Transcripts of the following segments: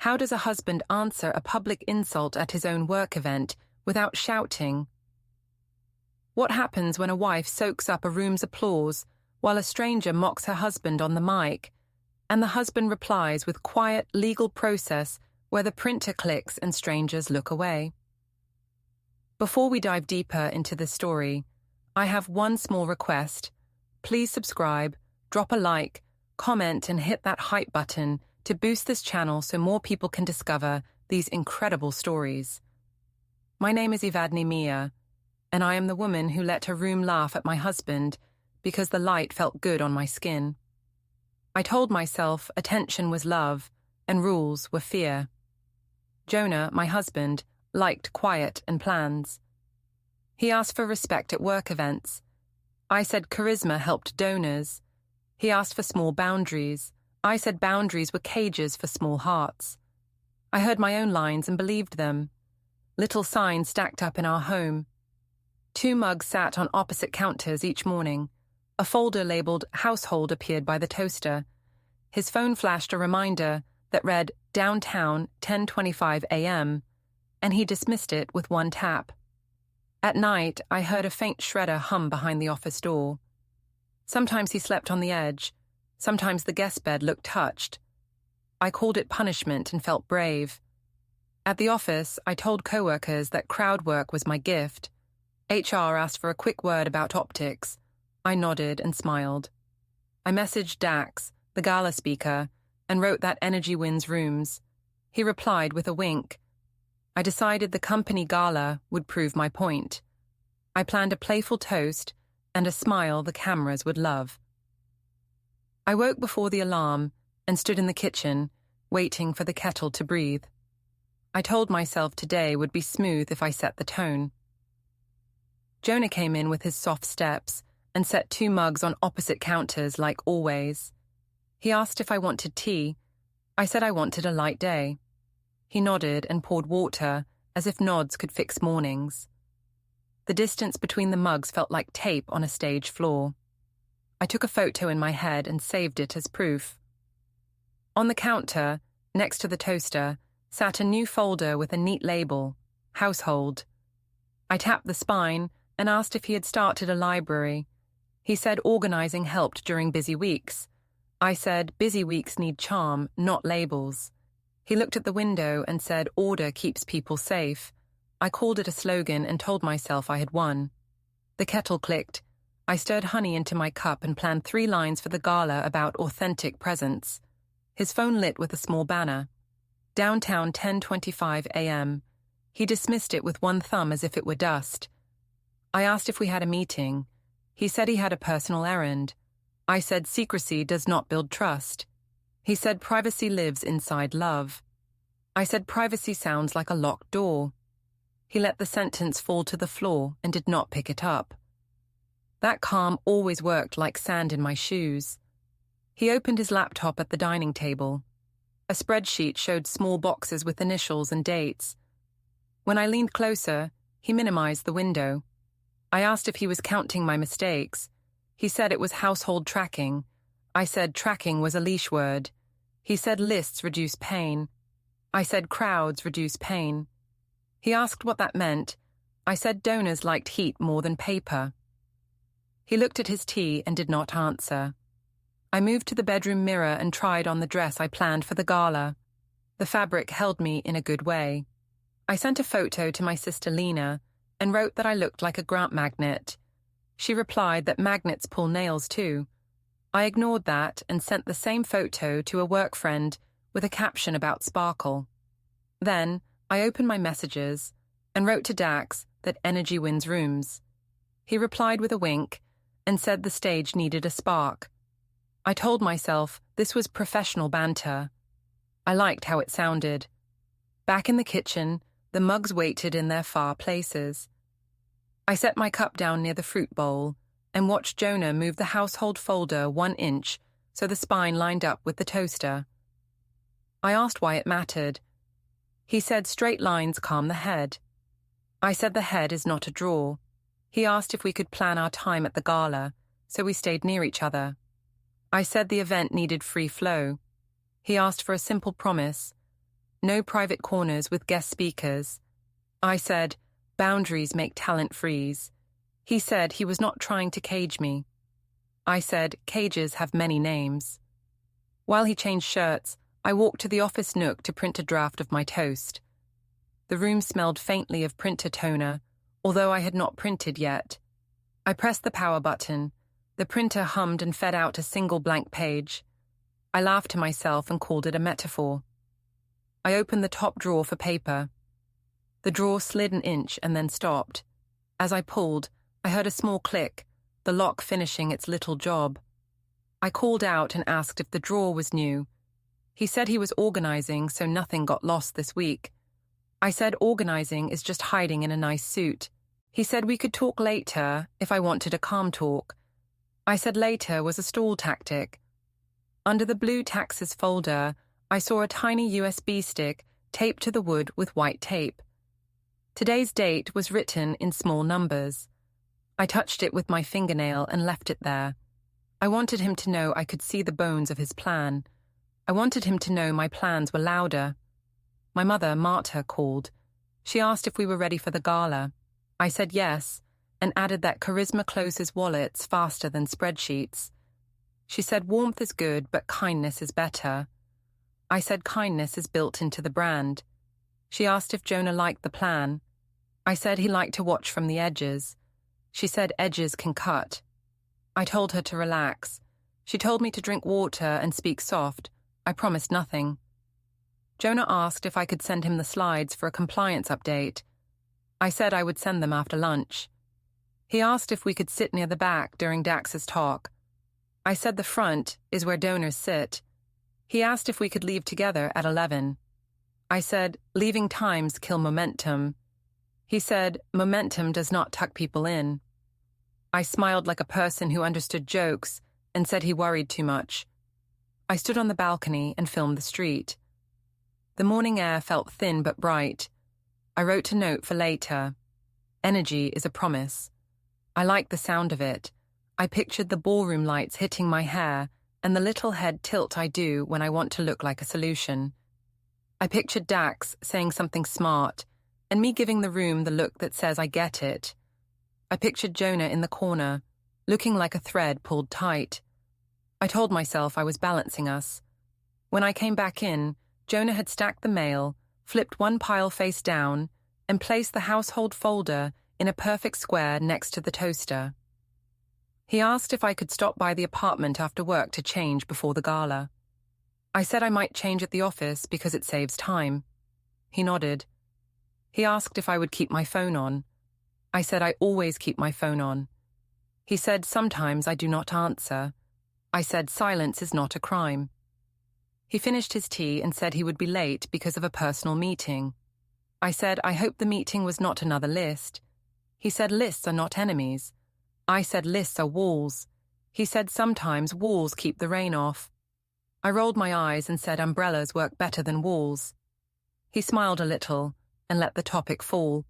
How does a husband answer a public insult at his own work event without shouting? What happens when a wife soaks up a room's applause while a stranger mocks her husband on the mic, and the husband replies with quiet legal process where the printer clicks and strangers look away? Before we dive deeper into this story, I have one small request. Please subscribe, drop a like, comment, and hit that hype button to boost this channel so more people can discover these incredible stories. My name is Evadne Mia, and I am the woman who let her room laugh at my husband because the light felt good on my skin. I told myself attention was love and rules were fear. Jonah, my husband, liked quiet and plans. He asked for respect at work events. I said charisma helped donors. He asked for small boundaries. I said boundaries were cages for small hearts. I heard my own lines and believed them. Little signs stacked up in our home. 2 mugs sat on opposite counters each morning. A folder labeled household appeared by the toaster. His phone flashed a reminder that read downtown 10:25 a.m., and he dismissed it with one tap. At night, I heard a faint shredder hum behind the office door. Sometimes he slept on the edge. Sometimes the guest bed looked touched. I called it punishment and felt brave. At the office, I told coworkers that crowd work was my gift. HR asked for a quick word about optics. I nodded and smiled. I messaged Dax, the gala speaker, and wrote that energy wins rooms. He replied with a wink. I decided the company gala would prove my point. I planned a playful toast and a smile the cameras would love. I woke before the alarm and stood in the kitchen, waiting for the kettle to breathe. I told myself today would be smooth if I set the tone. Jonah came in with his soft steps and set 2 mugs on opposite counters like always. He asked if I wanted tea. I said I wanted a light day. He nodded and poured water, as if nods could fix mornings. The distance between the mugs felt like tape on a stage floor. I took a photo in my head and saved it as proof. On the counter, next to the toaster, sat a new folder with a neat label, household. I tapped the spine and asked if he had started a library. He said organizing helped during busy weeks. I said busy weeks need charm, not labels. He looked at the window and said order keeps people safe. I called it a slogan and told myself I had won. The kettle clicked. I stirred honey into my cup and planned 3 lines for the gala about authentic presence. His phone lit with a small banner. Downtown 10:25 a.m. He dismissed it with one thumb as if it were dust. I asked if we had a meeting. He said he had a personal errand. I said secrecy does not build trust. He said privacy lives inside love. I said privacy sounds like a locked door. He let the sentence fall to the floor and did not pick it up. That calm always worked like sand in my shoes. He opened his laptop at the dining table. A spreadsheet showed small boxes with initials and dates. When I leaned closer, he minimized the window. I asked if he was counting my mistakes. He said it was household tracking. I said tracking was a leash word. He said lists reduce pain. I said crowds reduce pain. He asked what that meant. I said donors liked heat more than paper. He looked at his tea and did not answer. I moved to the bedroom mirror and tried on the dress I planned for the gala. The fabric held me in a good way. I sent a photo to my sister Lena and wrote that I looked like a grant magnet. She replied that magnets pull nails too. I ignored that and sent the same photo to a work friend with a caption about sparkle. Then, I opened my messages and wrote to Dax that energy wins rooms. He replied with a wink and said the stage needed a spark. I told myself this was professional banter. I liked how it sounded. Back in the kitchen, the mugs waited in their far places. I set my cup down near the fruit bowl and watched Jonah move the household folder 1 inch so the spine lined up with the toaster. I asked why it mattered. He said straight lines calm the head. I said the head is not a draw. He asked if we could plan our time at the gala, so we stayed near each other. I said the event needed free flow. He asked for a simple promise. no private corners with guest speakers. I said, boundaries make talent freeze. He said he was not trying to cage me. I said, cages have many names. While he changed shirts, I walked to the office nook to print a draft of my toast. The room smelled faintly of printer toner, although I had not printed yet. I pressed the power button. The printer hummed and fed out a single blank page. I laughed to myself and called it a metaphor. I opened the top drawer for paper. The drawer slid an inch and then stopped. As I pulled, I heard a small click, the lock finishing its little job. I called out and asked if the drawer was new. He said he was organizing so nothing got lost this week. I said organizing is just hiding in a nice suit. He said we could talk later if I wanted a calm talk. I said later was a stall tactic. Under the blue taxes folder, I saw a tiny USB stick taped to the wood with white tape. Today's date was written in small numbers. I touched it with my fingernail and left it there. I wanted him to know I could see the bones of his plan. I wanted him to know my plans were louder. My mother, Marta, called. She asked if we were ready for the gala. I said yes, and added that charisma closes wallets faster than spreadsheets. She said warmth is good, but kindness is better. I said kindness is built into the brand. She asked if Jonah liked the plan. I said he liked to watch from the edges. She said edges can cut. I told her to relax. She told me to drink water and speak soft. I promised nothing. Jonah asked if I could send him the slides for a compliance update. I said I would send them after lunch. He asked if we could sit near the back during Dax's talk. I said the front is where donors sit. He asked if we could leave together at 11. I said, leaving times kill momentum. He said, momentum does not tuck people in. I smiled like a person who understood jokes and said he worried too much. I stood on the balcony and filmed the street. The morning air felt thin but bright. I wrote a note for later. Energy is a promise. I liked the sound of it. I pictured the ballroom lights hitting my hair and the little head tilt I do when I want to look like a solution. I pictured Dax saying something smart and me giving the room the look that says I get it. I pictured Jonah in the corner, looking like a thread pulled tight. I told myself I was balancing us. When I came back in, Jonah had stacked the mail, flipped one pile face down, and placed the household folder in a perfect square next to the toaster. He asked if I could stop by the apartment after work to change before the gala. I said I might change at the office because it saves time. He nodded. He asked if I would keep my phone on. I said I always keep my phone on. He said sometimes I do not answer. I said silence is not a crime. He finished his tea and said he would be late because of a personal meeting. I said I hope the meeting was not another list. He said lists are not enemies. I said lists are walls. He said sometimes walls keep the rain off. I rolled my eyes and said umbrellas work better than walls. He smiled a little and let the topic fall.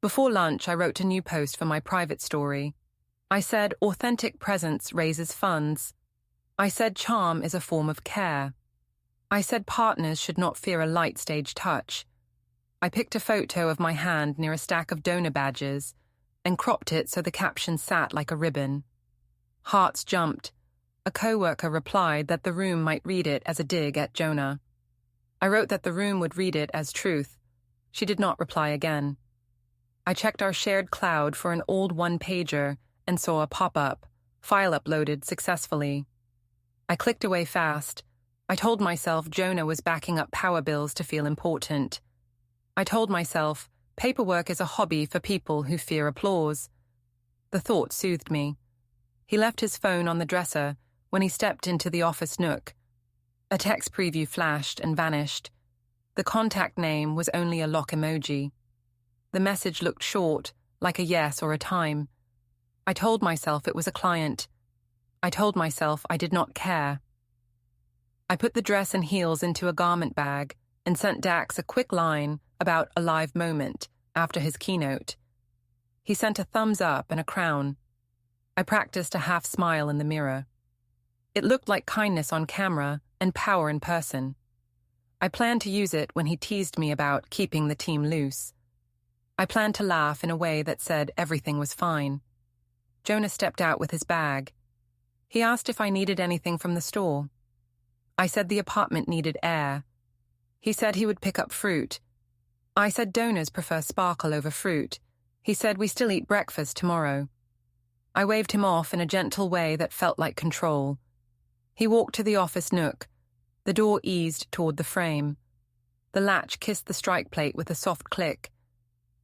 Before lunch, I wrote a new post for my private story. I said authentic presence raises funds. I said charm is a form of care. I said partners should not fear a light stage touch. I picked a photo of my hand near a stack of donor badges and cropped it so the caption sat like a ribbon. Hearts jumped. A co-worker replied that the room might read it as a dig at Jonah. I wrote that the room would read it as truth. She did not reply again. I checked our shared cloud for an old one-pager and saw a pop-up, file uploaded successfully. I clicked away fast. I told myself Jonah was backing up power bills to feel important. I told myself paperwork is a hobby for people who fear applause. The thought soothed me. He left his phone on the dresser when he stepped into the office nook. A text preview flashed and vanished. The contact name was only a lock emoji. The message looked short, like a yes or a time. I told myself it was a client. I told myself I did not care. I put the dress and heels into a garment bag and sent Dax a quick line about a live moment after his keynote. He sent a thumbs up and a crown. I practiced a half smile in the mirror. It looked like kindness on camera and power in person. I planned to use it when he teased me about keeping the team loose. I planned to laugh in a way that said everything was fine. Jonah stepped out with his bag. He asked if I needed anything from the store. I said the apartment needed air. He said he would pick up fruit. I said donors prefer sparkle over fruit. He said we still eat breakfast tomorrow. I waved him off in a gentle way that felt like control. He walked to the office nook. The door eased toward the frame. The latch kissed the strike plate with a soft click.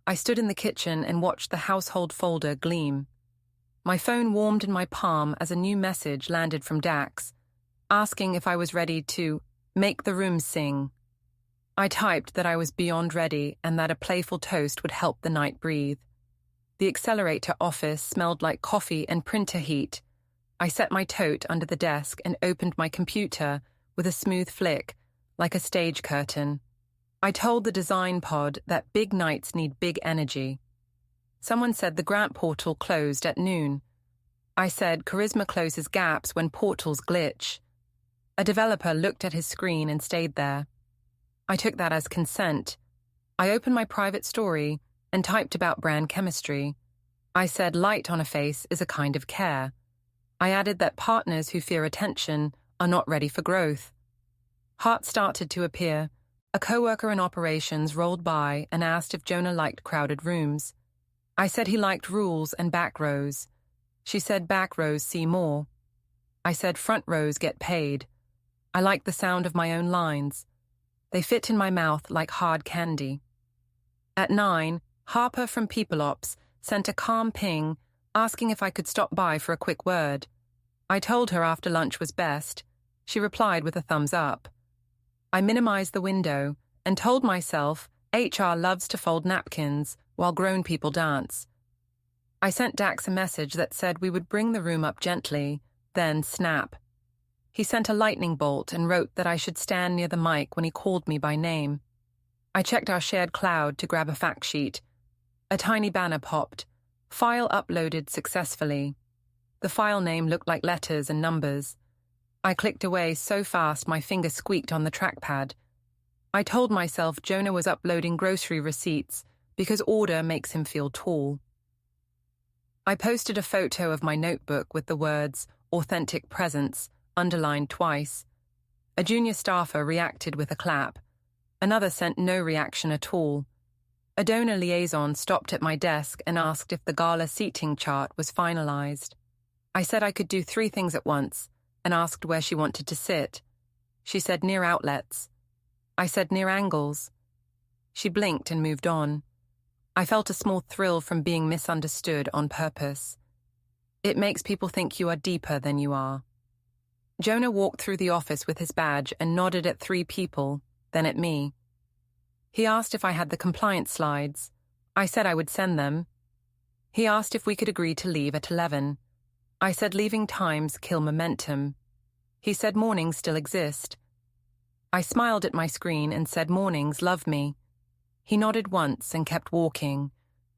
I stood in the kitchen and watched the household folder gleam. My phone warmed in my palm as a new message landed from Dax, asking if I was ready to make the room sing. I typed that I was beyond ready and that a playful toast would help the night breathe. The accelerator office smelled like coffee and printer heat. I set my tote under the desk and opened my computer with a smooth flick, like a stage curtain. I told the design pod that big nights need big energy. Someone said the grant portal closed at noon. I said charisma closes gaps when portals glitch. A developer looked at his screen and stayed there. I took that as consent. I opened my private story and typed about brand chemistry. I said light on a face is a kind of care. I added that partners who fear attention are not ready for growth. Hearts started to appear. A coworker in operations rolled by and asked if Jonah liked crowded rooms. I said he liked rules and back rows. She said back rows see more. I said front rows get paid. I liked the sound of my own lines. They fit in my mouth like hard candy. At 9, Harper from People Ops sent a calm ping asking if I could stop by for a quick word. I told her after lunch was best. She replied with a thumbs up. I minimized the window and told myself HR loves to fold napkins while grown people dance. I sent Dax a message that said we would bring the room up gently, then snap. He sent a lightning bolt and wrote that I should stand near the mic when he called me by name. I checked our shared cloud to grab a fact sheet. A tiny banner popped. File uploaded successfully. The file name looked like letters and numbers. I clicked away so fast my finger squeaked on the trackpad. I told myself Jonah was uploading grocery receipts because order makes him feel tall. I posted a photo of my notebook with the words "Authentic Presence" underlined twice. A junior staffer reacted with a clap. Another sent no reaction at all. A donor liaison stopped at my desk and asked if the gala seating chart was finalized. I said I could do 3 things at once and asked where she wanted to sit. She said near outlets. I said near angles. She blinked and moved on. I felt a small thrill from being misunderstood on purpose. It makes people think you are deeper than you are. Jonah walked through the office with his badge and nodded at 3 people, then at me. He asked if I had the compliance slides. I said I would send them. He asked if we could agree to leave at 11. I said leaving times kill momentum. He said mornings still exist. I smiled at my screen and said mornings love me. He nodded once and kept walking,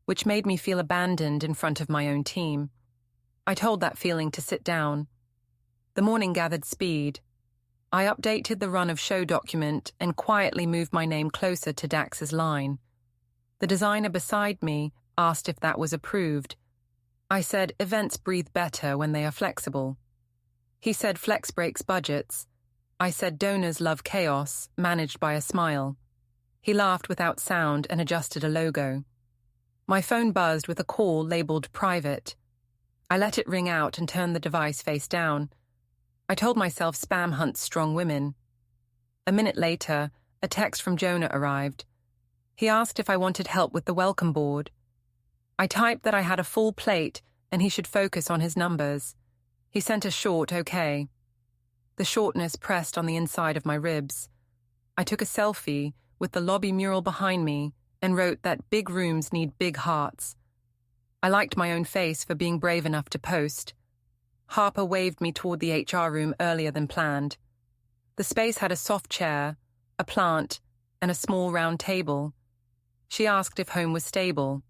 which made me feel abandoned in front of my own team. I told that feeling to sit down. The morning gathered speed. I updated the run of show document and quietly moved my name closer to Dax's line. The designer beside me asked if that was approved. I said events breathe better when they are flexible. He said flex breaks budgets. I said donors love chaos, managed by a smile. He laughed without sound and adjusted a logo. My phone buzzed with a call labeled private. I let it ring out and turned the device face down. I told myself spam hunts strong women. A minute later, a text from Jonah arrived. He asked if I wanted help with the welcome board. I typed that I had a full plate and he should focus on his numbers. He sent a short okay. The shortness pressed on the inside of my ribs. I took a selfie with the lobby mural behind me and wrote that big rooms need big hearts. I liked my own face for being brave enough to post. Harper waved me toward the HR room earlier than planned. The space had a soft chair, a plant, and a small round table. She asked if home was stable.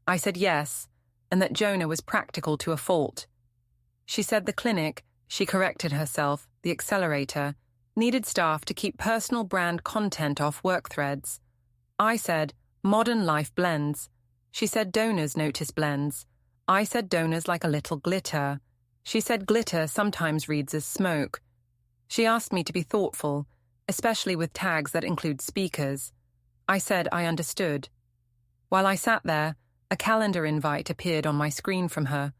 I said yes, and that Jonah was practical to a fault. She said the clinic, she corrected herself, the accelerator, needed staff to keep personal brand content off work threads. I said, modern life blends. She said donors notice blends. I said donors like a little glitter. She said glitter sometimes reads as smoke. She asked me to be thoughtful, especially with tags that include speakers. I said I understood. While I sat there, a calendar invite appeared on my screen from her.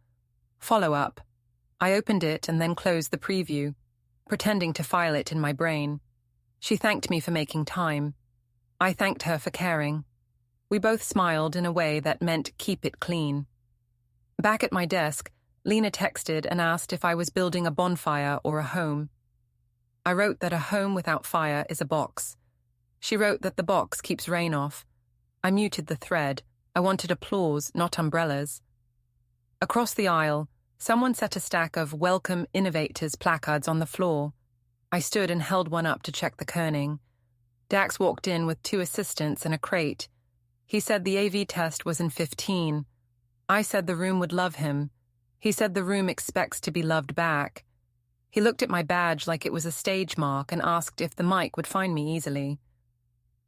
Follow up. I opened it and then closed the preview, pretending to file it in my brain. She thanked me for making time. I thanked her for caring. We both smiled in a way that meant keep it clean. Back at my desk, Lena texted and asked if I was building a bonfire or a home. I wrote that a home without fire is a box. She wrote that the box keeps rain off. I muted the thread. I wanted applause, not umbrellas. Across the aisle, someone set a stack of Welcome Innovators placards on the floor. I stood and held one up to check the kerning. Dax walked in with 2 assistants and a crate. He said the AV test was in 15. I said the room would love him. He said the room expects to be loved back. He looked at my badge like it was a stage mark and asked if the mic would find me easily.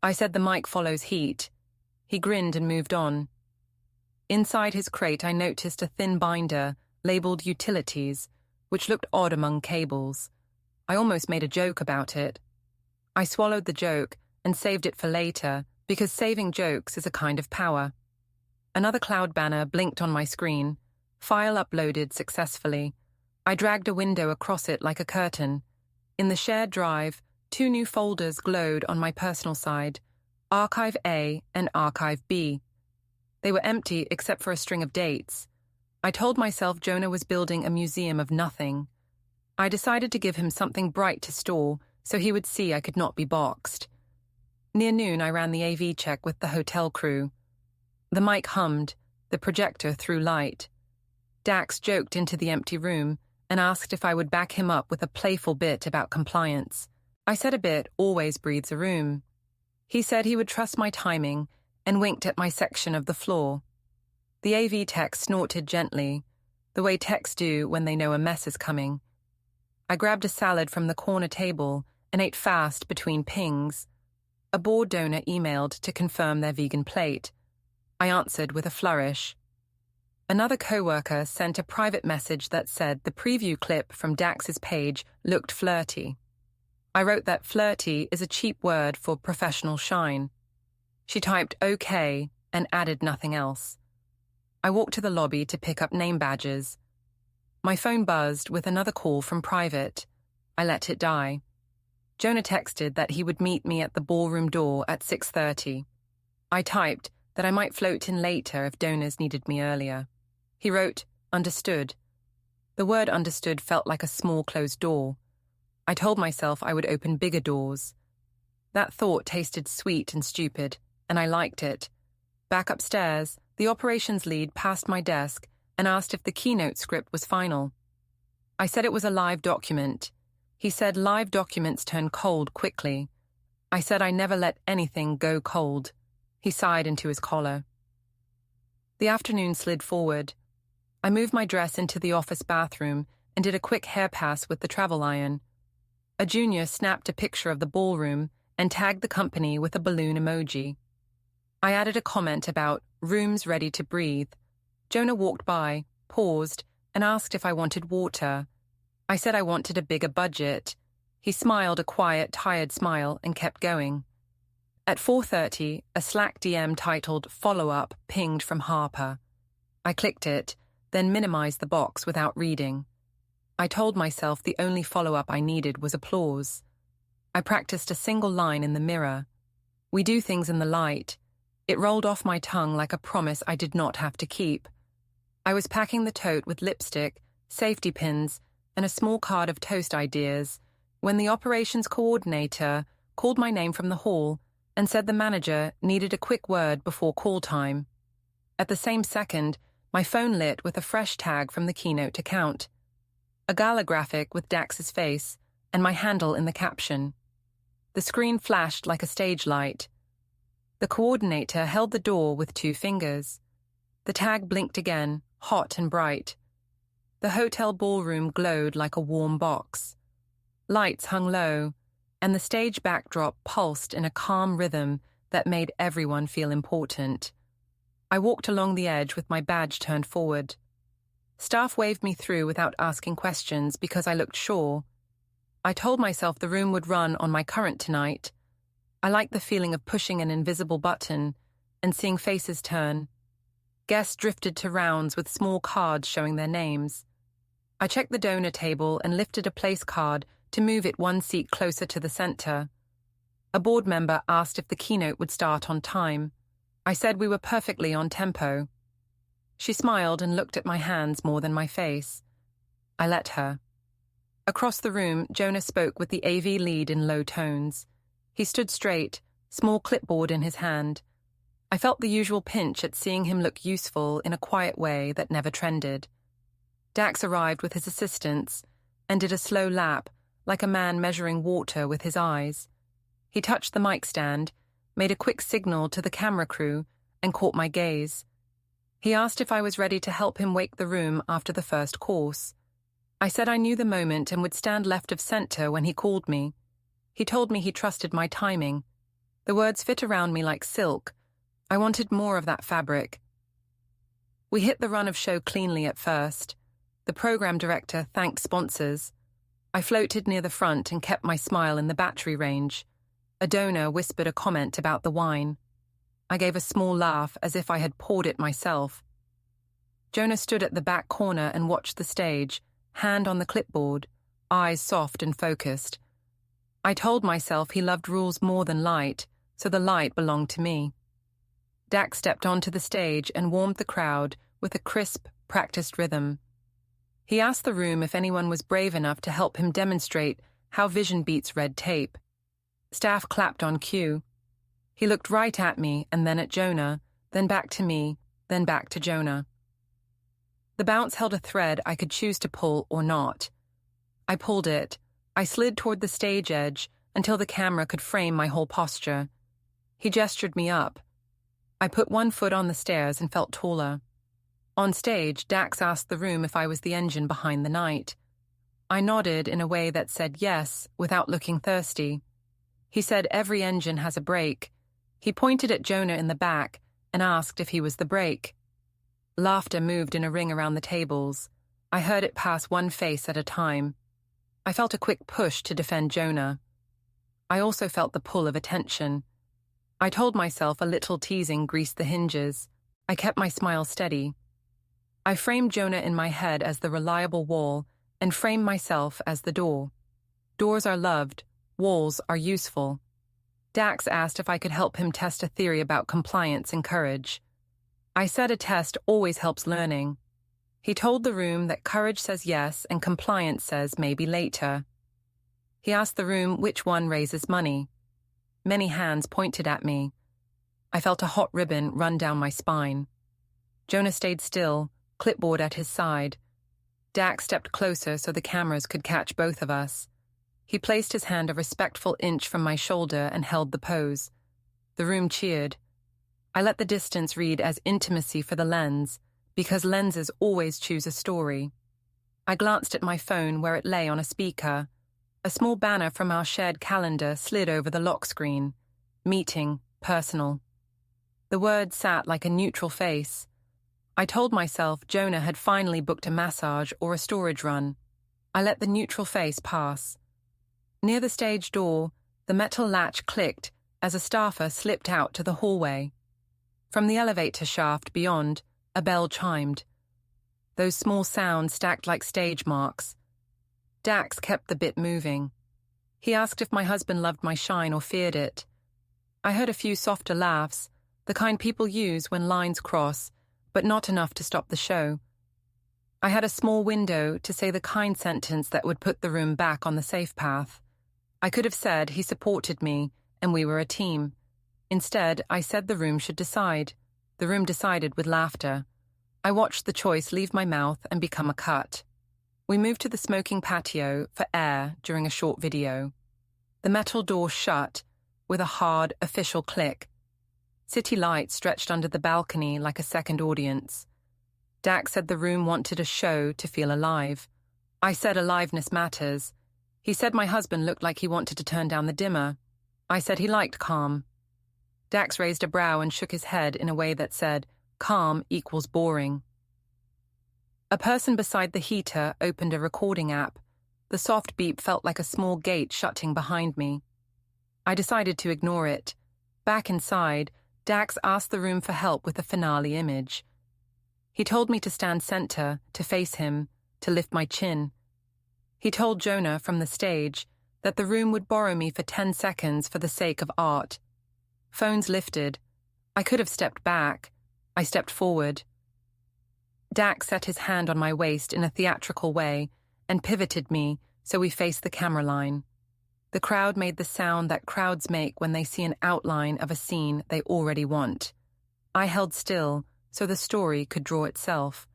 I said the mic follows heat. He grinned and moved on. Inside his crate, I noticed a thin binder labeled Utilities, which looked odd among cables. I almost made a joke about it. I swallowed the joke and saved it for later, because saving jokes is a kind of power. Another cloud banner blinked on my screen. File uploaded successfully. I dragged a window across it like a curtain. In the shared drive, 2 new folders glowed on my personal side, Archive A and Archive B. They were empty except for a string of dates. I told myself Jonah was building a museum of nothing. I decided to give him something bright to store so he would see I could not be boxed. Near noon, I ran the AV check with the hotel crew. The mic hummed, the projector threw light. Dax joked into the empty room and asked if I would back him up with a playful bit about compliance. I said a bit always breathes a room. He said he would trust my timing and winked at my section of the floor. The AV tech snorted gently, the way techs do when they know a mess is coming. I grabbed a salad from the corner table and ate fast between pings. A board donor emailed to confirm their vegan plate. I answered with a flourish. Another coworker sent a private message that said the preview clip from Dax's page looked flirty. I wrote that flirty is a cheap word for professional shine. She typed OK and added nothing else. I walked to the lobby to pick up name badges. My phone buzzed with another call from private. I let it die. Jonah texted that he would meet me at the ballroom door at 6:30. I typed that I might float in later if donors needed me earlier. He wrote, understood. The word understood felt like a small closed door. I told myself I would open bigger doors. That thought tasted sweet and stupid, and I liked it. Back upstairs, the operations lead passed my desk and asked if the keynote script was final. I said it was a live document. He said live documents turn cold quickly. I said I never let anything go cold. He sighed into his collar. The afternoon slid forward. I moved my dress into the office bathroom and did a quick hair pass with the travel iron. A junior snapped a picture of the ballroom and tagged the company with a balloon emoji. I added a comment about rooms ready to breathe. Jonah walked by, paused, and asked if I wanted water. I said I wanted a bigger budget. He smiled a quiet, tired smile and kept going. At 4:30, a Slack DM titled Follow Up pinged from Harper. I clicked it, then minimized the box without reading. I told myself the only follow-up I needed was applause. I practiced a single line in the mirror. We do things in the light. It rolled off my tongue like a promise I did not have to keep. I was packing the tote with lipstick, safety pins, and a small card of toast ideas when the operations coordinator called my name from the hall and said the manager needed a quick word before call time. At the same second, my phone lit with a fresh tag from the keynote account. A gala graphic with Dax's face and my handle in the caption. The screen flashed like a stage light. The coordinator held the door with 2 fingers. The tag blinked again, hot and bright. The hotel ballroom glowed like a warm box. Lights hung low. and the stage backdrop pulsed in a calm rhythm that made everyone feel important. I walked along the edge with my badge turned forward. Staff waved me through without asking questions because I looked sure. I told myself the room would run on my current tonight. I liked the feeling of pushing an invisible button and seeing faces turn. Guests drifted to rounds with small cards showing their names. I checked the donor table and lifted a place card to move it one seat closer to the center. A board member asked if the keynote would start on time. I said we were perfectly on tempo. She smiled and looked at my hands more than my face. I let her. Across the room, Jonah spoke with the AV lead in low tones. He stood straight, small clipboard in his hand. I felt the usual pinch at seeing him look useful in a quiet way that never trended. Dax arrived with his assistants and did a slow lap, like a man measuring water with his eyes. He touched the mic stand, made a quick signal to the camera crew, and caught my gaze. He asked if I was ready to help him wake the room after the first course. I said I knew the moment and would stand left of center when he called me. He told me he trusted my timing. The words fit around me like silk. I wanted more of that fabric. We hit the run of show cleanly at first. The program director thanked sponsors. I floated near the front and kept my smile in the battery range. A donor whispered a comment about the wine. I gave a small laugh as if I had poured it myself. Jonah stood at the back corner and watched the stage, hand on the clipboard, eyes soft and focused. I told myself he loved rules more than light, so the light belonged to me. Dax stepped onto the stage and warmed the crowd with a crisp, practiced rhythm. He asked the room if anyone was brave enough to help him demonstrate how vision beats red tape. Staff clapped on cue. He looked right at me and then at Jonah, then back to me, then back to Jonah. The bounce held a thread I could choose to pull or not. I pulled it. I slid toward the stage edge until the camera could frame my whole posture. He gestured me up. I put one foot on the stairs and felt taller. On stage, Dax asked the room if I was the engine behind the night. I nodded in a way that said yes, without looking thirsty. He said every engine has a brake. He pointed at Jonah in the back and asked if he was the brake. Laughter moved in a ring around the tables. I heard it pass one face at a time. I felt a quick push to defend Jonah. I also felt the pull of attention. I told myself a little teasing greased the hinges. I kept my smile steady. I framed Jonah in my head as the reliable wall and framed myself as the door. Doors are loved, walls are useful. Dax asked if I could help him test a theory about compliance and courage. I said a test always helps learning. He told the room that courage says yes and compliance says maybe later. He asked the room which one raises money. Many hands pointed at me. I felt a hot ribbon run down my spine. Jonah stayed still, clipboard at his side. Dax stepped closer so the cameras could catch both of us. He placed his hand a respectful inch from my shoulder and held the pose. The room cheered. I let the distance read as intimacy for the lens, because lenses always choose a story. I glanced at my phone where it lay on a speaker. A small banner from our shared calendar slid over the lock screen. Meeting, personal. The word sat like a neutral face. I told myself Jonah had finally booked a massage or a storage run. I let the neutral face pass. Near the stage door, the metal latch clicked as a staffer slipped out to the hallway. From the elevator shaft beyond, a bell chimed. Those small sounds stacked like stage marks. Dax kept the bit moving. He asked if my husband loved my shine or feared it. I heard a few softer laughs, the kind people use when lines cross, but not enough to stop the show. I had a small window to say the kind sentence that would put the room back on the safe path. I could have said he supported me and we were a team. Instead, I said the room should decide. The room decided with laughter. I watched the choice leave my mouth and become a cut. We moved to the smoking patio for air during a short video. The metal door shut with a hard, official click. City lights stretched under the balcony like a second audience. Dax said the room wanted a show to feel alive. I said aliveness matters. He said my husband looked like he wanted to turn down the dimmer. I said he liked calm. Dax raised a brow and shook his head in a way that said, calm equals boring. A person beside the heater opened a recording app. The soft beep felt like a small gate shutting behind me. I decided to ignore it. Back inside, Dax asked the room for help with the finale image. He told me to stand center, to face him, to lift my chin. He told Jonah from the stage that the room would borrow me for 10 seconds for the sake of art. Phones lifted. I could have stepped back. I stepped forward. Dax set his hand on my waist in a theatrical way and pivoted me so we faced the camera line. The crowd made the sound that crowds make when they see an outline of a scene they already want. I held still so the story could draw itself.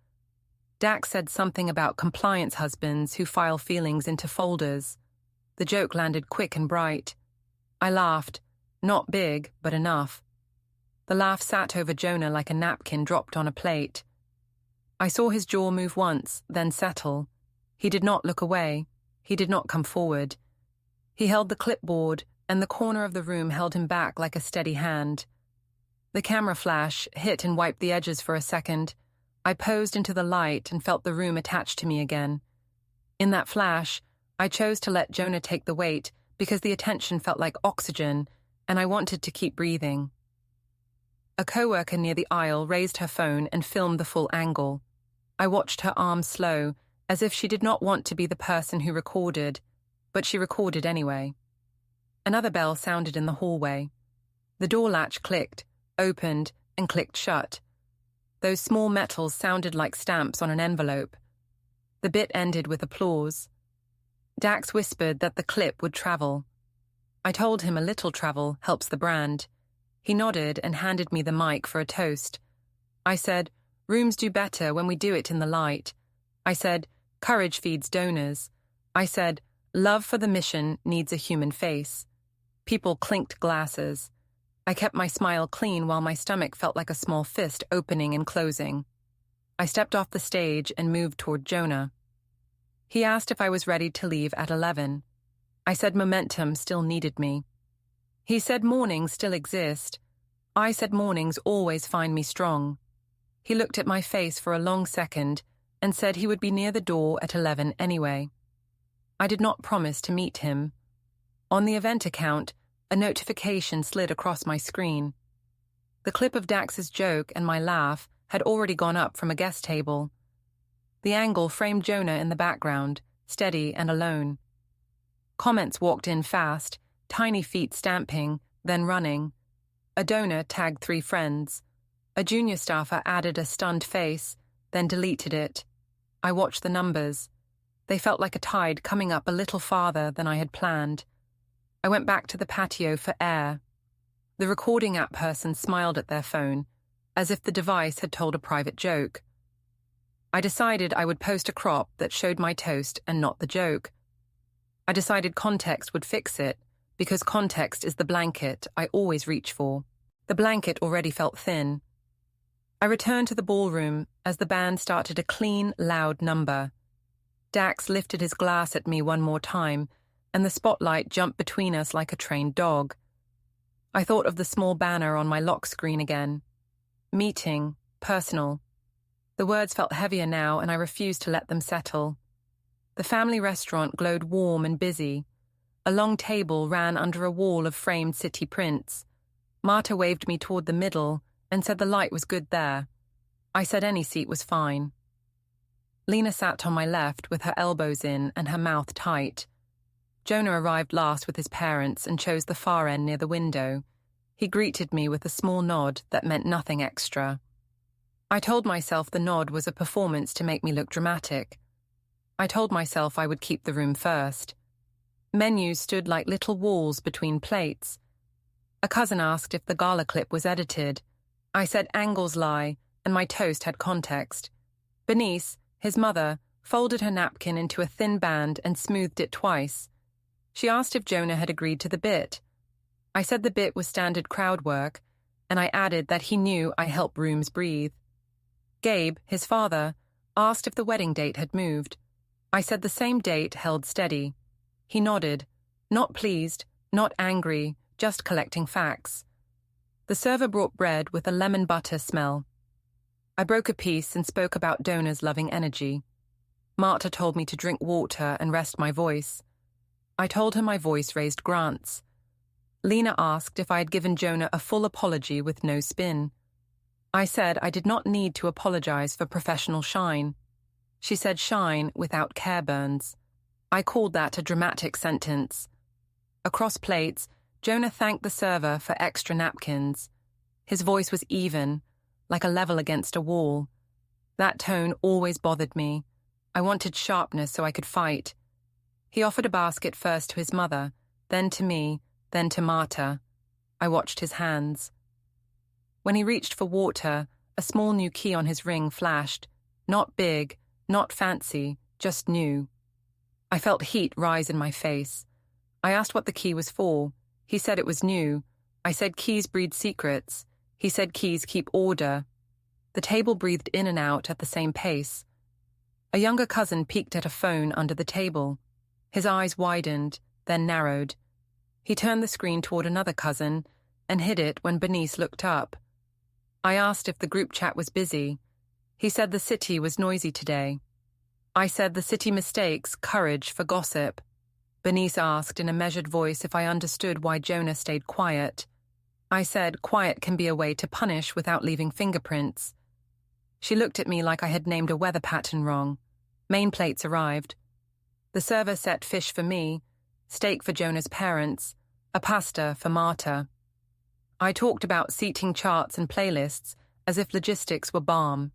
Dax said something about compliance husbands who file feelings into folders. The joke landed quick and bright. I laughed, not big, but enough. The laugh sat over Jonah like a napkin dropped on a plate. I saw his jaw move once, then settle. He did not look away. He did not come forward. He held the clipboard, and the corner of the room held him back like a steady hand. The camera flash hit and wiped the edges for a second. I posed into the light and felt the room attached to me again. In that flash, I chose to let Jonah take the weight because the attention felt like oxygen, and I wanted to keep breathing. A coworker near the aisle raised her phone and filmed the full angle. I watched her arm slow, as if she did not want to be the person who recorded, but she recorded anyway. Another bell sounded in the hallway. The door latch clicked, opened, and clicked shut. Those small metals sounded like stamps on an envelope. The bit ended with applause. Dax whispered that the clip would travel. I told him a little travel helps the brand. He nodded and handed me the mic for a toast. I said, rooms do better when we do it in the light. I said, courage feeds donors. I said, love for the mission needs a human face. People clinked glasses. I kept my smile clean while my stomach felt like a small fist opening and closing. I stepped off the stage and moved toward Jonah. He asked if I was ready to leave at 11. I said momentum still needed me. He said mornings still exist. I said mornings always find me strong. He looked at my face for a long second and said he would be near the door at 11 anyway. I did not promise to meet him. On the event account, a notification slid across my screen. The clip of Dax's joke and my laugh had already gone up from a guest table. The angle framed Jonah in the background, steady and alone. Comments walked in fast, tiny feet stamping, then running. A donor tagged 3 friends. A junior staffer added a stunned face, then deleted it. I watched the numbers. They felt like a tide coming up a little farther than I had planned. I went back to the patio for air. The recording app person smiled at their phone, as if the device had told a private joke. I decided I would post a crop that showed my toast and not the joke. I decided context would fix it, because context is the blanket I always reach for. The blanket already felt thin. I returned to the ballroom as the band started a clean, loud number. Dax lifted his glass at me one more time, and the spotlight jumped between us like a trained dog. I thought of the small banner on my lock screen again. Meeting, personal. The words felt heavier now, and I refused to let them settle. The family restaurant glowed warm and busy. A long table ran under a wall of framed city prints. Marta waved me toward the middle and said the light was good there. I said any seat was fine. Lena sat on my left with her elbows in and her mouth tight. Jonah arrived last with his parents and chose the far end near the window. He greeted me with a small nod that meant nothing extra. I told myself the nod was a performance to make me look dramatic. I told myself I would keep the room first. Menus stood like little walls between plates. A cousin asked if the gala clip was edited. I said angles lie, and my toast had context. Bernice, his mother, folded her napkin into a thin band and smoothed it twice. She asked if Jonah had agreed to the bit. I said the bit was standard crowd work, and I added that he knew I help rooms breathe. Gabe, his father, asked if the wedding date had moved. I said the same date held steady. He nodded, not pleased, not angry, just collecting facts. The server brought bread with a lemon butter smell. I broke a piece and spoke about donors loving energy. Marta told me to drink water and rest my voice. I told her my voice raised grants. Lena asked if I had given Jonah a full apology with no spin. I said I did not need to apologize for professional shine. She said shine without care burns. I called that a dramatic sentence. Across plates, Jonah thanked the server for extra napkins. His voice was even, like a level against a wall. That tone always bothered me. I wanted sharpness so I could fight. He offered a basket first to his mother, then to me, then to Marta. I watched his hands. When he reached for water, a small new key on his ring flashed. Not big, not fancy, just new. I felt heat rise in my face. I asked what the key was for. He said it was new. I said keys breed secrets. He said keys keep order. The table breathed in and out at the same pace. A younger cousin peeked at a phone under the table. His eyes widened, then narrowed. He turned the screen toward another cousin and hid it when Bernice looked up. I asked if the group chat was busy. He said the city was noisy today. I said the city mistakes courage for gossip. Bernice asked in a measured voice if I understood why Jonah stayed quiet. I said quiet can be a way to punish without leaving fingerprints. She looked at me like I had named a weather pattern wrong. Main plates arrived. The server set fish for me, steak for Jonah's parents, a pasta for Marta. I talked about seating charts and playlists as if logistics were balm.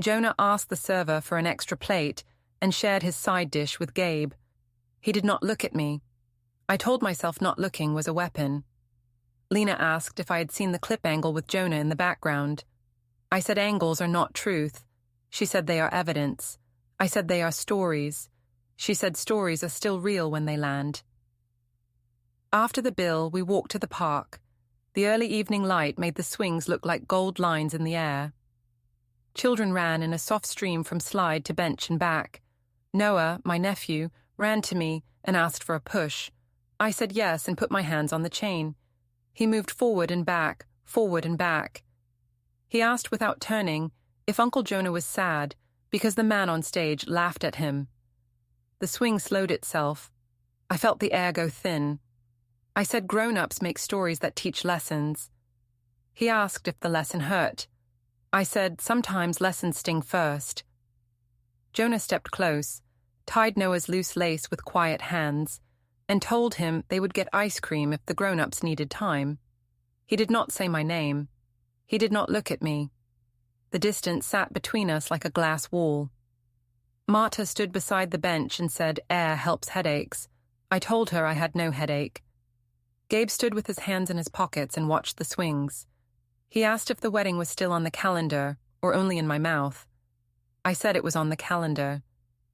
Jonah asked the server for an extra plate and shared his side dish with Gabe. He did not look at me. I told myself not looking was a weapon. Lena asked if I had seen the clip angle with Jonah in the background. I said angles are not truth. She said they are evidence. I said they are stories. She said stories are still real when they land. After the bill, we walked to the park. The early evening light made the swings look like gold lines in the air. Children ran in a soft stream from slide to bench and back. Noah, my nephew, ran to me and asked for a push. I said yes and put my hands on the chain. He moved forward and back, forward and back. He asked without turning if Uncle Jonah was sad because the man on stage laughed at him. The swing slowed itself. I felt the air go thin. I said grown-ups make stories that teach lessons. He asked if the lesson hurt. I said sometimes lessons sting first. Jonah stepped close, tied Noah's loose lace with quiet hands, and told him they would get ice cream if the grown-ups needed time. He did not say my name. He did not look at me. The distance sat between us like a glass wall. Marta stood beside the bench and said air helps headaches. I told her I had no headache. Gabe stood with his hands in his pockets and watched the swings. He asked if the wedding was still on the calendar or only in my mouth. I said it was on the calendar.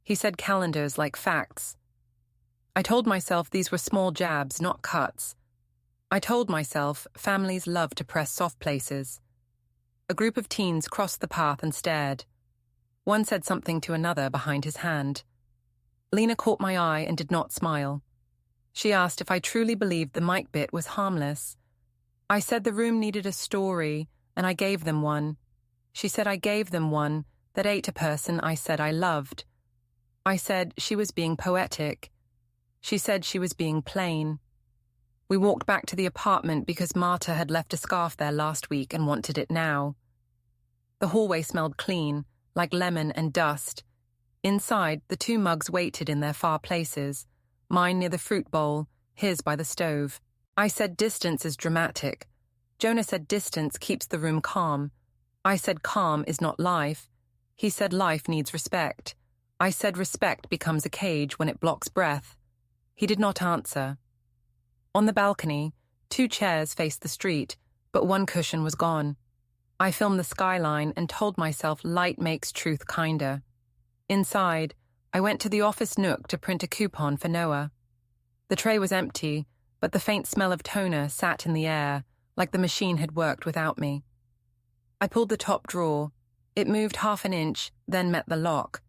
He said calendars like facts. I told myself these were small jabs, not cuts. I told myself families love to press soft places. A group of teens crossed the path and stared. One said something to another behind his hand. Lena caught my eye and did not smile. She asked if I truly believed the mic bit was harmless. I said the room needed a story, and I gave them one. She said I gave them one that ate a person I said I loved. I said she was being poetic. She said she was being plain. We walked back to the apartment because Marta had left a scarf there last week and wanted it now. The hallway smelled clean, like lemon and dust. Inside, the two mugs waited in their far places, mine near the fruit bowl, his by the stove. I said distance is dramatic. Jonah said distance keeps the room calm. I said calm is not life. He said life needs respect. I said respect becomes a cage when it blocks breath. He did not answer. On the balcony, 2 chairs faced the street, but one cushion was gone. I filmed the skyline and told myself light makes truth kinder. Inside, I went to the office nook to print a coupon for Noah. The tray was empty, but the faint smell of toner sat in the air, like the machine had worked without me. I pulled the top drawer. It moved half an inch, then met the lock.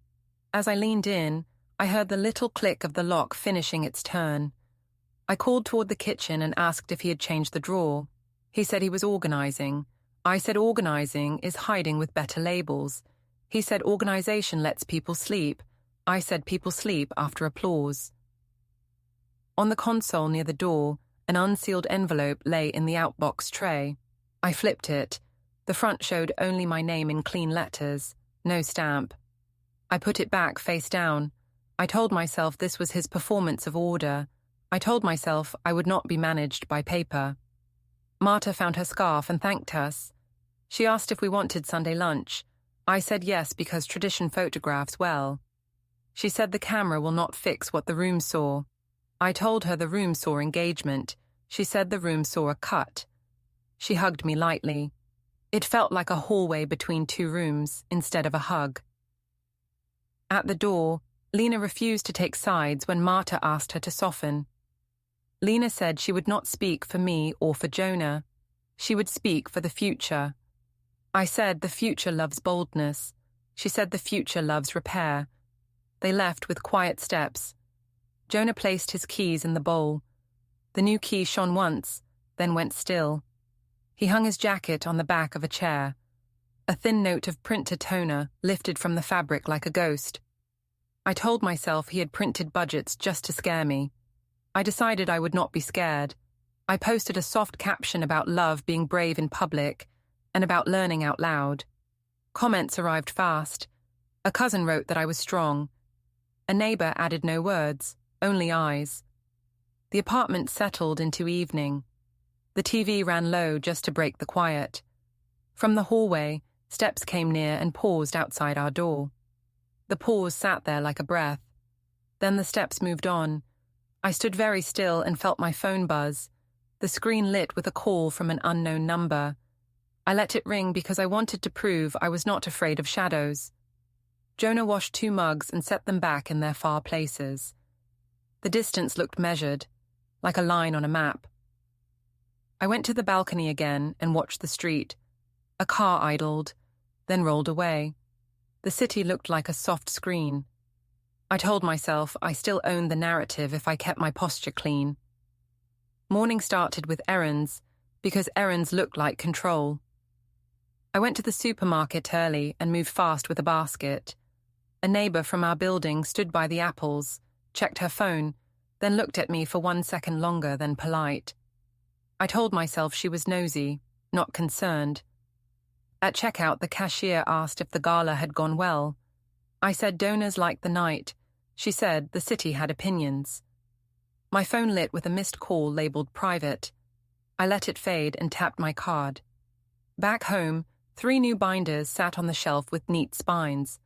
As I leaned in, I heard the little click of the lock finishing its turn. I called toward the kitchen and asked if he had changed the drawer. He said he was organizing. I said organizing is hiding with better labels. He said organization lets people sleep. I said people sleep after applause. On the console near the door, an unsealed envelope lay in the outbox tray. I flipped it. The front showed only my name in clean letters, no stamp. I put it back face down. I told myself this was his performance of order. I told myself I would not be managed by paper. Marta found her scarf and thanked us. She asked if we wanted Sunday lunch. I said yes because tradition photographs well. She said the camera will not fix what the room saw. I told her the room saw engagement. She said the room saw a cut. She hugged me lightly. It felt like a hallway between two rooms instead of a hug. At the door, Lena refused to take sides when Marta asked her to soften. Lena said she would not speak for me or for Jonah. She would speak for the future. I said the future loves boldness. She said the future loves repair. They left with quiet steps. Jonah placed his keys in the bowl. The new key shone once, then went still. He hung his jacket on the back of a chair. A thin note of printer toner lifted from the fabric like a ghost. I told myself he had printed budgets just to scare me. I decided I would not be scared. I posted a soft caption about love being brave in public and about learning out loud. Comments arrived fast. A cousin wrote that I was strong. A neighbor added no words, only eyes. The apartment settled into evening. The TV ran low just to break the quiet. From the hallway, steps came near and paused outside our door. The pause sat there like a breath. Then the steps moved on. I stood very still and felt my phone buzz. The screen lit with a call from an unknown number. I let it ring because I wanted to prove I was not afraid of shadows. Jonah washed 2 mugs and set them back in their far places. The distance looked measured, like a line on a map. I went to the balcony again and watched the street. A car idled, then rolled away. The city looked like a soft screen. I told myself I still owned the narrative if I kept my posture clean. Morning started with errands, because errands looked like control. I went to the supermarket early and moved fast with a basket. A neighbor from our building stood by the apples, checked her phone, then looked at me for 1 second longer than polite. I told myself she was nosy, not concerned. At checkout, the cashier asked if the gala had gone well. I said donors liked the night. She said the city had opinions. My phone lit with a missed call labeled private. I let it fade and tapped my card. Back home, 3 new binders sat on the shelf with neat spines.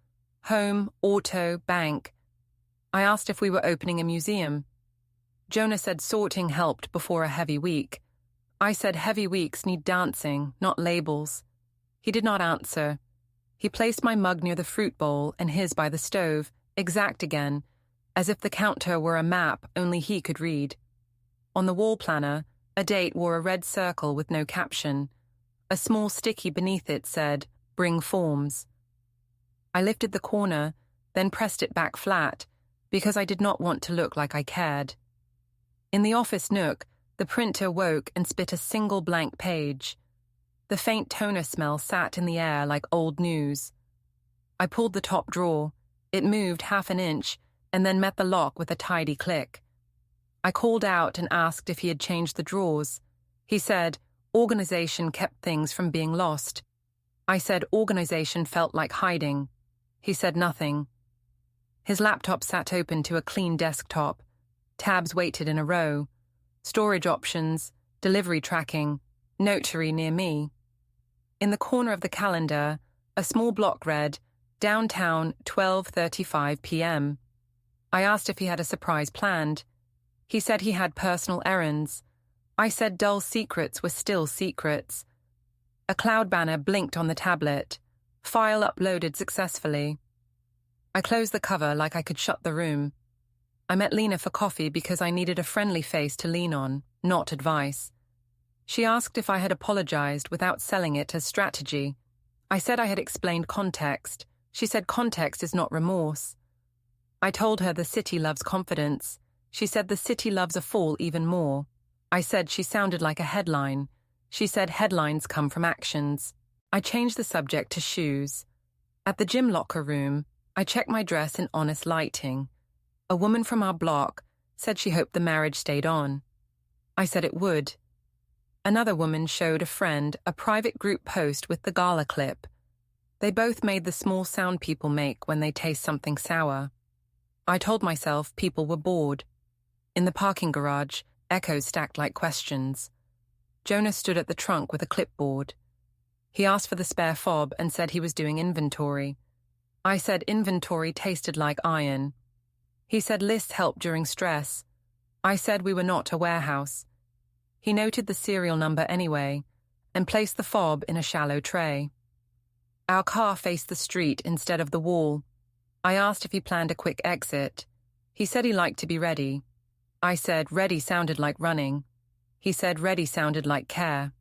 Home, auto, bank. I asked if we were opening a museum. Jonah said sorting helped before a heavy week. I said heavy weeks need dancing, not labels. He did not answer. He placed my mug near the fruit bowl and his by the stove, exact again, as if the counter were a map only he could read. On the wall planner, a date wore a red circle with no caption. A small sticky beneath it said, "Bring forms." I lifted the corner, then pressed it back flat, because I did not want to look like I cared. In the office nook, the printer woke and spit a single blank page. The faint toner smell sat in the air like old news. I pulled the top drawer. It moved 1/2 inch and then met the lock with a tidy click. I called out and asked if he had changed the drawers. He said, organization kept things from being lost. I said organization felt like hiding. He said nothing. His laptop sat open to a clean desktop. Tabs waited in a row. Storage options, delivery tracking, notary near me. In the corner of the calendar, a small block read, Downtown, 12:35 p.m. I asked if he had a surprise planned. He said he had personal errands. I said dull secrets were still secrets. A cloud banner blinked on the tablet. File uploaded successfully. I closed the cover like I could shut the room. I met Lena for coffee because I needed a friendly face to lean on, not advice. She asked if I had apologized without selling it as strategy. I said I had explained context. She said context is not remorse. I told her the city loves confidence. She said the city loves a fall even more. I said she sounded like a headline. She said headlines come from actions. I changed the subject to shoes. At the gym locker room, I checked my dress in honest lighting. A woman from our block said she hoped the marriage stayed on. I said it would. Another woman showed a friend a private group post with the gala clip. They both made the small sound people make when they taste something sour. I told myself people were bored. In the parking garage, echoes stacked like questions. Jonah stood at the trunk with a clipboard. He asked for the spare fob and said he was doing inventory. I said inventory tasted like iron. He said lists help during stress. I said we were not a warehouse. He noted the serial number anyway and placed the fob in a shallow tray. Our car faced the street instead of the wall. I asked if he planned a quick exit. He said he liked to be ready. I said ready sounded like running. He said ready sounded like care.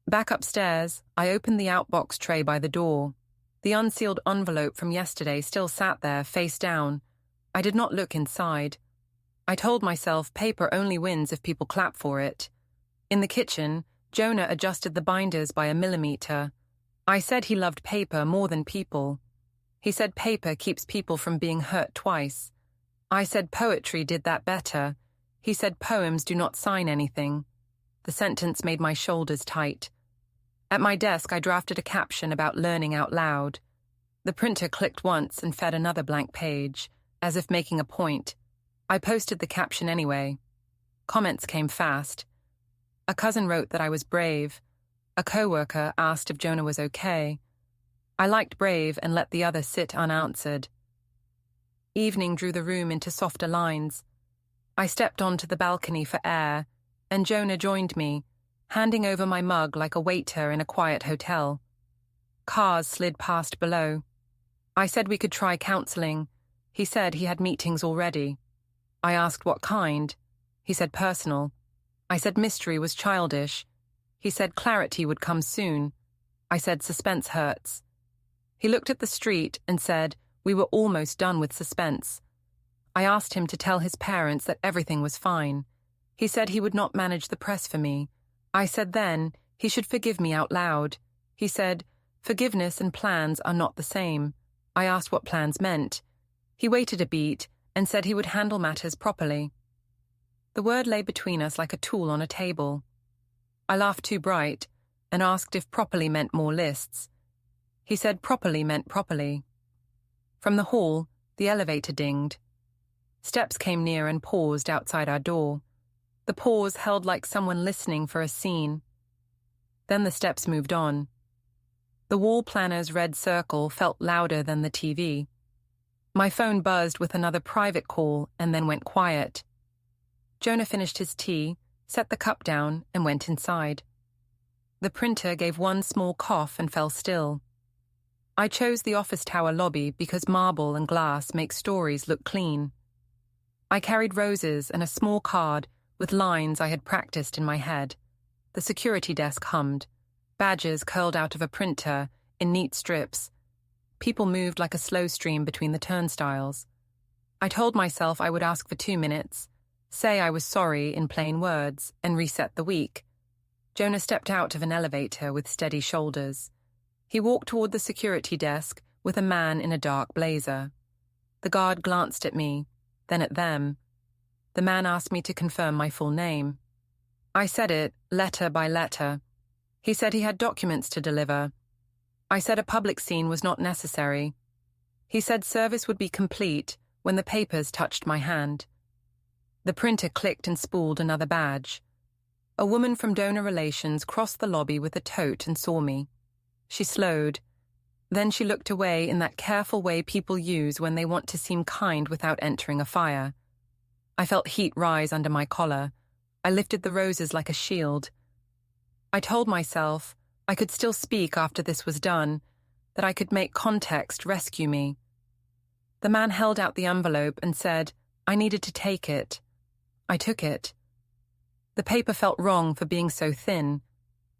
Back upstairs, I opened the outbox tray by the door. The unsealed envelope from yesterday still sat there, face down. I did not look inside. I told myself paper only wins if people clap for it. In the kitchen, Jonah adjusted the binders by 1 millimeter. I said he loved paper more than people. He said paper keeps people from being hurt twice. I said poetry did that better. He said poems do not sign anything. The sentence made my shoulders tight. At my desk, I drafted a caption about learning out loud. The printer clicked once and fed another blank page, as if making a point. I posted the caption anyway. Comments came fast. A cousin wrote that I was brave. A coworker asked if Jonah was okay. I liked brave and let the other sit unanswered. Evening drew the room into softer lines. I stepped onto the balcony for air, and Jonah joined me, handing over my mug like a waiter in a quiet hotel. Cars slid past below. I said we could try counseling. He said he had meetings already. I asked what kind. He said personal. I said mystery was childish. He said clarity would come soon. I said suspense hurts. He looked at the street and said we were almost done with suspense. I asked him to tell his parents that everything was fine. He said he would not manage the press for me. I said then he should forgive me out loud. He said, forgiveness and plans are not the same. I asked what plans meant. He waited a beat and said he would handle matters properly. The word lay between us like a tool on a table. I laughed too bright and asked if properly meant more lists. He said properly meant properly. From the hall, the elevator dinged. Steps came near and paused outside our door. The pause held like someone listening for a scene. Then the steps moved on. The wall planner's red circle felt louder than the TV. My phone buzzed with another private call and then went quiet. Jonah finished his tea, set the cup down, and went inside. The printer gave one small cough and fell still. I chose the office tower lobby because marble and glass make stories look clean. I carried roses and a small card with lines I had practiced in my head. The security desk hummed. Badges curled out of a printer in neat strips. People moved like a slow stream between the turnstiles. I told myself I would ask for 2 minutes, say I was sorry in plain words, and reset the week. Jonah stepped out of an elevator with steady shoulders. He walked toward the security desk with a man in a dark blazer. The guard glanced at me, then at them. The man asked me to confirm my full name. I said it, letter by letter. He said he had documents to deliver. I said a public scene was not necessary. He said service would be complete when the papers touched my hand. The printer clicked and spooled another badge. A woman from donor relations crossed the lobby with a tote and saw me. She slowed. Then she looked away in that careful way people use when they want to seem kind without entering a fire. I felt heat rise under my collar. I lifted the roses like a shield. I told myself I could still speak after this was done, that I could make context rescue me. The man held out the envelope and said I needed to take it. I took it. The paper felt wrong for being so thin.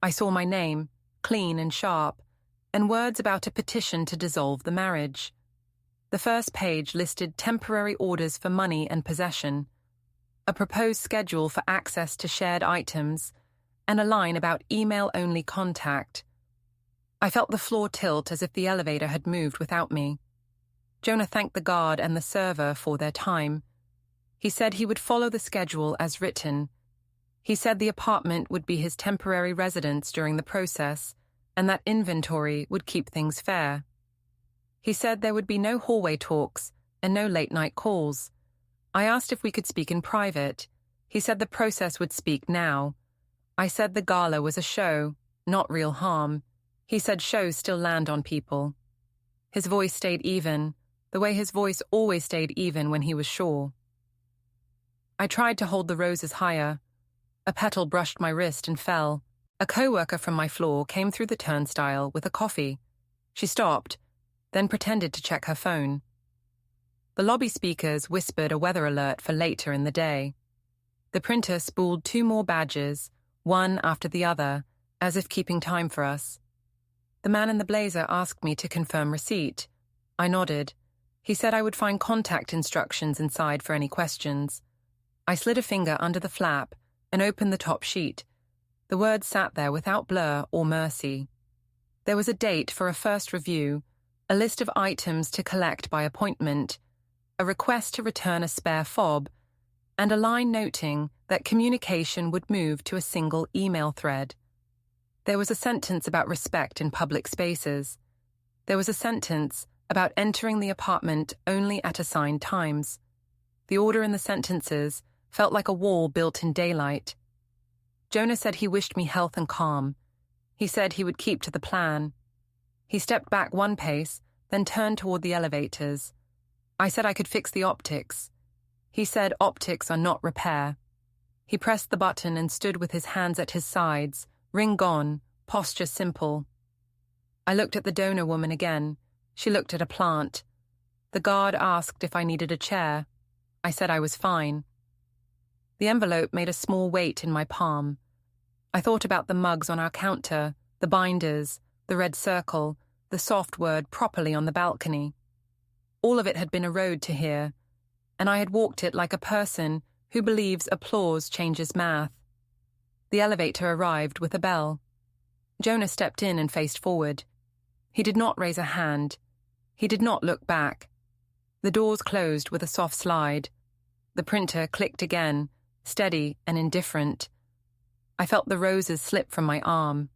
I saw my name, clean and sharp, and words about a petition to dissolve the marriage. The first page listed temporary orders for money and possession, a proposed schedule for access to shared items, and a line about email-only contact. I felt the floor tilt as if the elevator had moved without me. Jonah thanked the guard and the server for their time. He said he would follow the schedule as written. He said the apartment would be his temporary residence during the process, and that inventory would keep things fair. He said there would be no hallway talks and no late-night calls. I asked if we could speak in private. He said the process would speak now. I said the gala was a show, not real harm. He said shows still land on people. His voice stayed even, the way his voice always stayed even when he was sure. I tried to hold the roses higher. A petal brushed my wrist and fell. A co-worker from my floor came through the turnstile with a coffee. She stopped, then pretended to check her phone. The lobby speakers whispered a weather alert for later in the day. The printer spooled 2 more badges, one after the other, as if keeping time for us. The man in the blazer asked me to confirm receipt. I nodded. He said I would find contact instructions inside for any questions. I slid a finger under the flap and opened the top sheet. The words sat there without blur or mercy. There was a date for a first review, a list of items to collect by appointment, a request to return a spare fob, and a line noting that communication would move to a single email thread. There was a sentence about respect in public spaces. There was a sentence about entering the apartment only at assigned times. The order in the sentences felt like a wall built in daylight. Jonah said he wished me health and calm. He said he would keep to the plan. He stepped back 1 pace, then turned toward the elevators. I said I could fix the optics. He said optics are not repair. He pressed the button and stood with his hands at his sides, ring gone, posture simple. I looked at the donor woman again. She looked at a plant. The guard asked if I needed a chair. I said I was fine. The envelope made a small weight in my palm. I thought about the mugs on our counter, the binders, the red circle, the soft word properly on the balcony. All of it had been a road to here, and I had walked it like a person who believes applause changes math. The elevator arrived with a bell. Jonah stepped in and faced forward. He did not raise a hand. He did not look back. The doors closed with a soft slide. The printer clicked again, steady and indifferent. I felt the roses slip from my arm.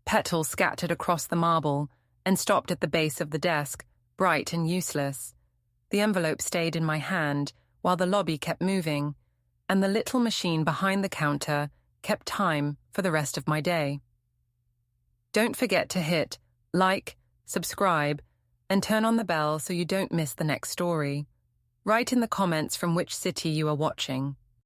Petals scattered across the marble and stopped at the base of the desk, bright and useless. The envelope stayed in my hand while the lobby kept moving, and the little machine behind the counter kept time for the rest of my day. Don't forget to hit like, subscribe, and turn on the bell so you don't miss the next story. Write in the comments from which city you are watching.